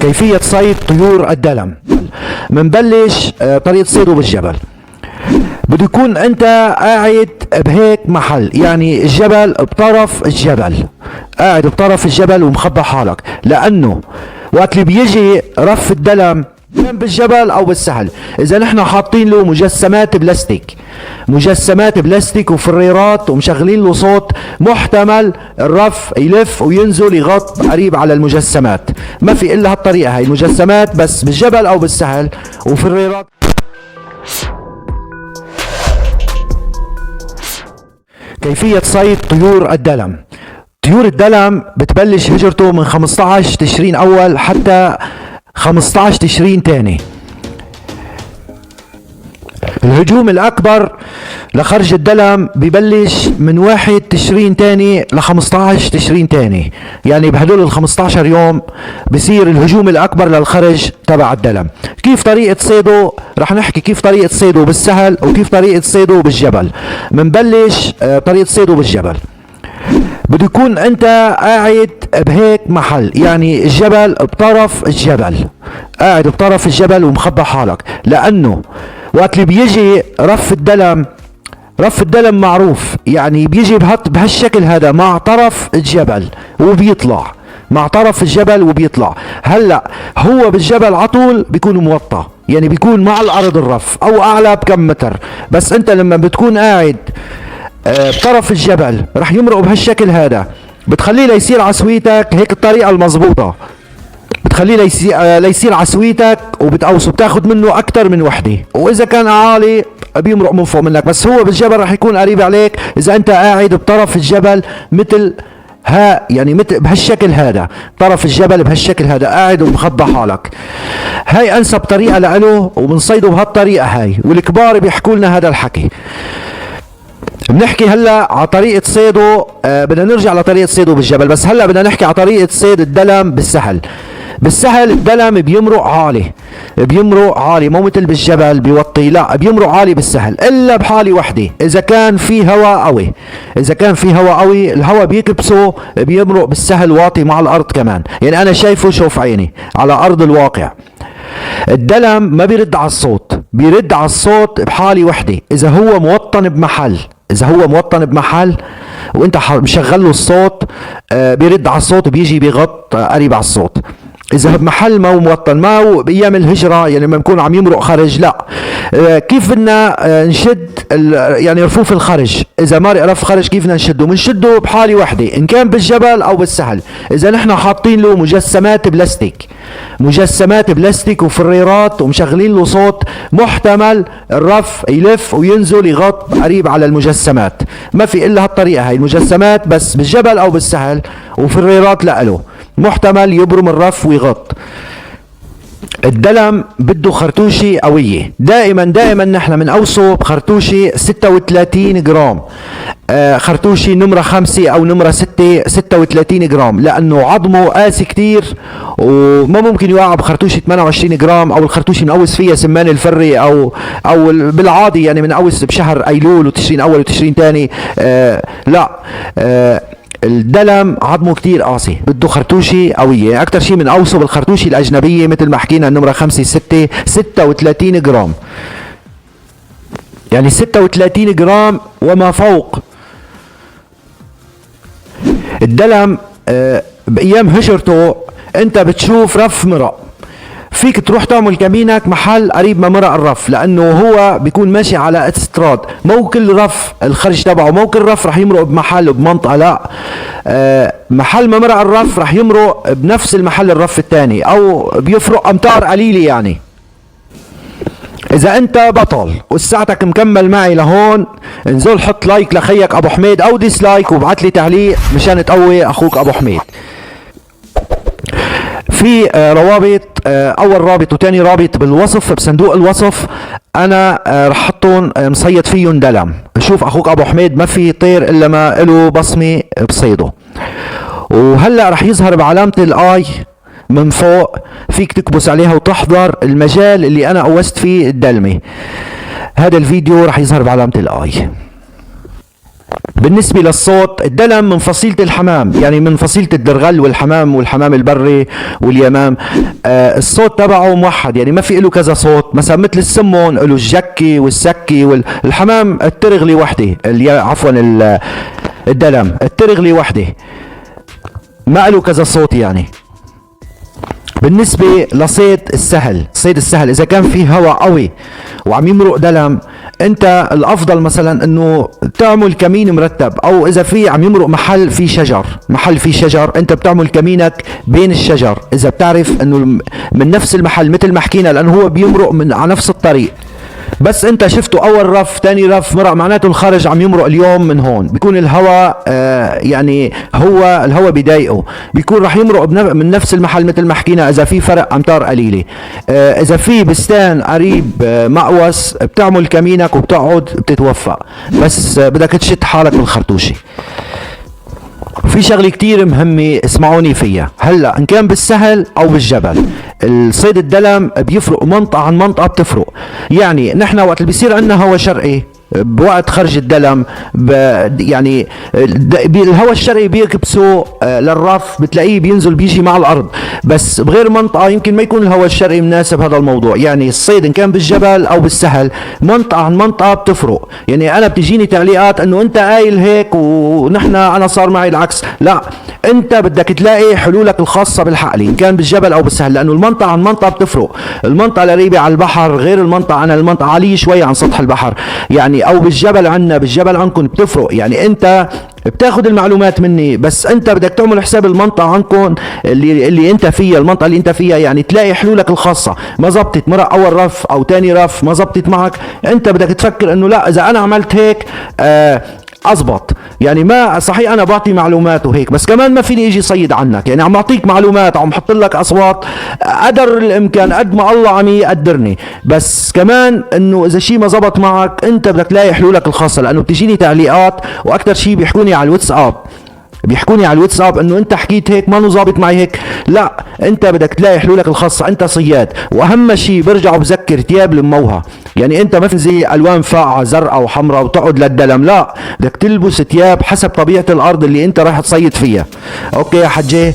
كيفية صيد طيور الدلم. منبلش طريقة صيده بالجبل. بده يكون انت قاعد بهيك محل، يعني الجبل بطرف الجبل، قاعد بطرف الجبل ومخبى حالك، لانه وقت اللي بيجي رف الدلم بالجبل او بالسهل، اذا نحن حاطين له مجسمات بلاستيك، مجسمات بلاستيك وفريرات ومشغلين له صوت، محتمل الرف يلف وينزل يغط قريب على المجسمات. ما في الا هالطريقه هاي، المجسمات بس بالجبل او بالسهل وفريرات. كيفية صيد طيور الدلم. طيور الدلم بتبلش هجرته من 15 تشرين اول حتى 15 تشرين تاني. الهجوم الاكبر لخرج الدلم ببلش من 1 تشرين تاني ل 15 تشرين تاني، يعني بهدول ال 15 يوم بصير الهجوم الاكبر للخرج تبع الدلم. كيف طريقة صيده؟ رح نحكي كيف طريقة صيده بالسهل وكيف طريقة صيده بالجبل. منبلش طريقة صيده بالجبل. بده يكون انت قاعد بهيك محل، يعني الجبل بطرف الجبل، قاعد بطرف الجبل ومخبى حالك، لانه وقت اللي بيجي رف الدلم معروف، يعني بيجي بهالشكل هذا مع طرف الجبل وبيطلع مع طرف الجبل وبيطلع. هلا هو بالجبل عطول بيكون موطى، يعني بيكون مع الارض الرف او اعلى بكم متر، بس انت لما بتكون قاعد بطرف الجبل رح يمرق بهالشكل هذا، بتخليه ليصير عسويتك هيك الطريقة المضبوطة، بتخليه ليصير عسويتك وبتقوسه، بتاخد منه اكتر من وحدة، واذا كان عالي بيمرق من فوق منك، بس هو بالجبل رح يكون قريب عليك اذا انت قاعد بطرف الجبل مثل يعني مثل بهالشكل هذا، طرف الجبل بهالشكل هذا قاعد ومخبى حالك. هاي انسب طريقة لإله وبنصيده بهالطريقة هاي، والكبار بيحكوا لنا هذا الحكي. بنحكي هلا على طريقة صيده، بدنا نرجع لطريقة صيده بالجبل، بس هلا بدنا نحكي على طريقة صيد الدلم بالسهل. بالسهل الدلم بيمرق عالي، مو مثل بالجبل بيوطي، لا بيمرق عالي بالسهل، الا بحالة وحدة، اذا كان في هواء قوي، الهواء بيكبسه بيمرق بالسهل واطي مع الارض كمان، يعني انا شايفه شوف عيني على ارض الواقع. الدلم ما بيرد على الصوت، بيرد على الصوت بحالة وحدة، اذا هو موطن بمحل وانت مشغل له الصوت، بيرد على الصوت وبيجي بيغط قريب على الصوت. اذا بمحل ما هو موطن، ما هو بايام الهجرة يعني لما نكون عم يمرق خرج، لا كيف بدنا نشد يعني رفوف الخرج، اذا مارق رف خرج كيف بدنا نشده؟ بنشده بحالة وحدة، ان كان بالجبل او بالسهل، اذا نحن حاطين له مجسمات بلاستيك وفريرات ومشغلين له صوت، محتمل الرف يلف وينزل يغط قريب على المجسمات. ما في الا هالطريقة هاي، المجسمات بس بالجبل او بالسهل وفريرات لإله، محتمل يبرم الرف ويغط. الدلم بده خرطوشة قوية، دائما نحن من اوصه بخرطوشة 36 جرام، خرطوشة نمرة 5 او نمرة 6 36 جرام، لانه عظمه قاسي كتير وما ممكن يوقع بخرطوشة 28 جرام، او الخرطوشة بنقوس فيها سمان الفري او بالعادي، يعني بنقوس بشهر ايلول وتشرين اول وتشرين تاني، لا الدلم عظمه كتير قاسي، بده خرطوشة قوية، اكتر شيء من اوصه بالخرطوشة الاجنبية مثل ما حكينا النمرة 5 6 36 جرام، يعني 36 جرام وما فوق. الدلم بايام هجرته انت بتشوف رف مرق، فيك تروح تعمل كمينك محل قريب ما مرق الرف، لانه هو بيكون ماشي على استراد، مو كل رف الخرج تبعه، مو كل رف رح يمرق بمحل وبمنطقة، لا محل ما مرق الرف رح يمرق بنفس المحل الرف الثاني، او بيفرق امتار قليلة. يعني اذا انت بطل وساعتك مكمل معي لهون، انزل حط لايك لخيك ابو حميد او ديسلايك وابعت لي تعليق مشان تقوي اخوك ابو حميد. في روابط، اول رابط وتاني رابط بالوصف بصندوق الوصف، انا رح حطهم مصيد فيهم دلم. شوف اخوك ابو حميد ما في طير الا ما له بصمة بصيده. وهلا رح يظهر بعلامة الاي من فوق، فيك تكبس عليها وتحضر المجال اللي انا قوست فيه الدلمة. هذا الفيديو رح يظهر بعلامة الاي. بالنسبة للصوت، الدلم من فصيلة الحمام، يعني من فصيلة الدرغل والحمام البري واليمام. الصوت تبعه موحد، يعني ما في له كذا صوت، مثلا مثل السمون له الجكي والسكي، والحمام الترغلي وحده، عفوا الدلم الترغلي وحده، ما له كذا صوت يعني. بالنسبة لصيد السهل، صيد السهل إذا كان فيه هواء قوي وعم يمرق دلم، انت الافضل مثلا انه تعمل كمين مرتب، او اذا في عم يمرق محل فيه شجر، انت بتعمل كمينك بين الشجر، اذا بتعرف انه من نفس المحل، مثل ما حكينا، لانه هو بيمرق من على نفس الطريق، بس انت شفته اول رف تاني رف مرق، معناته الخارج عم يمرق اليوم من هون، بيكون الهواء يعني هو الهواء بيضايقه، بيكون راح يمرق من نفس المحل مثل ما حكينا اذا في فرق امتار قليله. اذا في بستان قريب مقوس، بتعمل كمينك وبتقعد بتتوفق، بس بدك تشد حالك بالخرطوشه. في شغلة كتير مهمة اسمعوني فيها هلا، ان كان بالسهل او بالجبل، الصيد الدلم بيفرق منطقة عن منطقة، بتفرق. يعني نحن وقت اللي بيصير عندنا هوا شرقي بوقت خرج الدلم، يعني الهواء الشرقي بيكبسه للرف، بتلاقيه بينزل بيجي مع الارض، بس بغير منطقه يمكن ما يكون الهواء الشرقي مناسب هذا الموضوع. يعني الصيد ان كان بالجبل او بالسهل، منطقه عن منطقه بتفرق. يعني انا بتجيني تعليقات انه انت قايل هيك ونحن انا صار معي العكس، لا، انت بدك تلاقي حلولك الخاصه بالحقلي ان كان بالجبل او بالسهل، لانه المنطقه عن منطقه بتفرق. المنطقه القريبه على البحر غير المنطقه، انا المنطقه عاليه شوي عن سطح البحر يعني، او بالجبل عنا بالجبل عنكم بتفرق. يعني انت بتاخد المعلومات مني، بس انت بدك تعمل حساب المنطقه عنكم اللي انت فيها، المنطقه اللي انت فيها، يعني تلاقي حلولك الخاصه. ما زبطت مرق اول رف او تاني رف ما زبطت معك، انت بدك تفكر انه لا، اذا انا عملت هيك اضبط. يعني ما صحيح انا بعطي معلومات وهيك، بس كمان ما فيني اجي صيد عنك، يعني عم اعطيك معلومات، عم حط لك اصوات قدر الامكان قد ما الله عم يقدرني، بس كمان انه اذا شيء ما زبط معك انت بدك تلاقي حلولك الخاصه. لانه بتجيني تعليقات، واكثر شيء بيحكوني على الواتساب انه انت حكيت هيك ما ظابط معي هيك، لا، انت بدك تلاقي حلولك الخاصه، انت صياد. واهم شيء برجع بذكر ثياب الموها، يعني انت ما زي الوان فاقعه زرقاء وحمراء وتقعد للدلم، لا، بدك تلبس ثياب حسب طبيعه الارض اللي انت رايح تصيد فيها. اوكي يا حجي؟